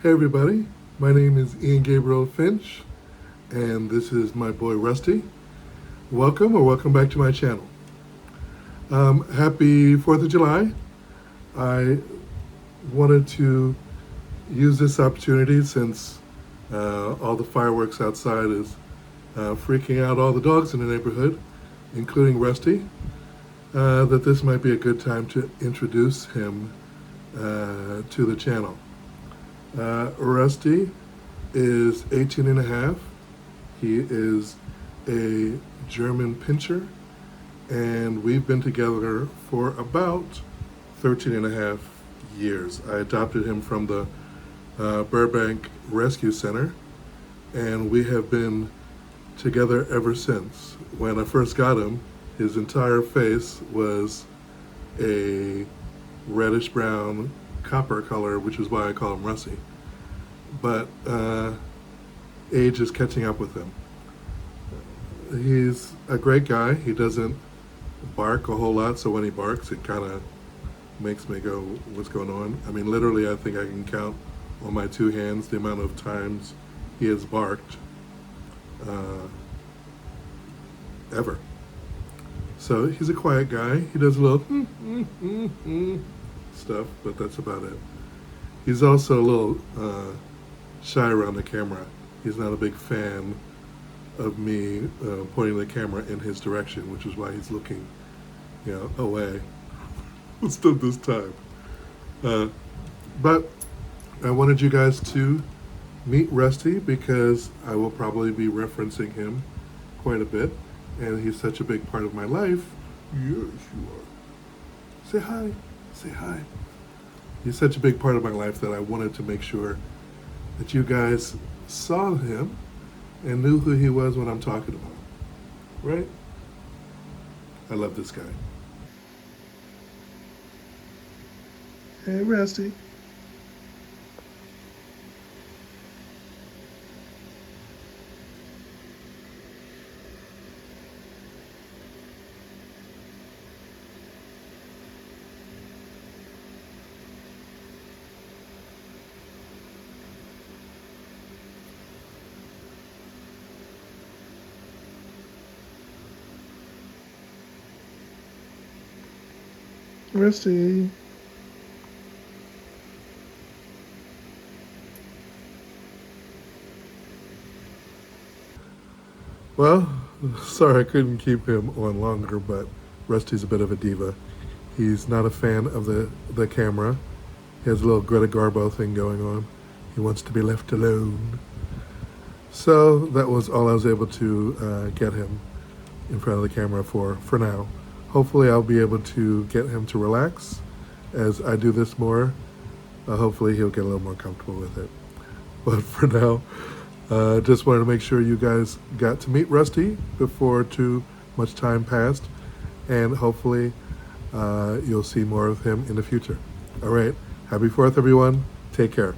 Hey everybody, my name is Ian Gabriel Finch, and this is my boy Rusty. Welcome back to my channel. Happy 4th of July. I wanted to use this opportunity since all the fireworks outside is freaking out all the dogs in the neighborhood, including Rusty, that this might be a good time to introduce him to the channel. Rusty is 18 and a half. He is a German pinscher, and we've been together for about 13 and a half years. I adopted him from the Burbank Rescue Center, and we have been together ever since. When I first got him, his entire face was a reddish brown copper color, which is why I call him Rusty. But age is catching up with him. He's a great guy. He doesn't bark a whole lot, so when he barks, it kind of makes me go, what's going on? I mean, literally, I think I can count on my two hands the amount of times he has barked ever. So he's a quiet guy. He does a little stuff, but that's about it. He's also a little shy around the camera. He's not a big fan of me pointing the camera in his direction, which is why he's looking, away. Most of this time. But I wanted you guys to meet Rusty because I will probably be referencing him quite a bit, and he's such a big part of my life. Yes, you are. Say hi. Say hi. He's such a big part of my life that I wanted to make sure that you guys saw him and knew who he was when I'm talking about him. Right? I love this guy. Hey, Rusty. Rusty. Well, sorry I couldn't keep him on longer, but Rusty's a bit of a diva. He's not a fan of the camera. He has a little Greta Garbo thing going on. He wants to be left alone. So that was all I was able to get him in front of the camera for now. Hopefully I'll be able to get him to relax as I do this more. Hopefully he'll get a little more comfortable with it. But for now, just wanted to make sure you guys got to meet Rusty before too much time passed, and hopefully you'll see more of him in the future. All right, happy 4th everyone. Take care.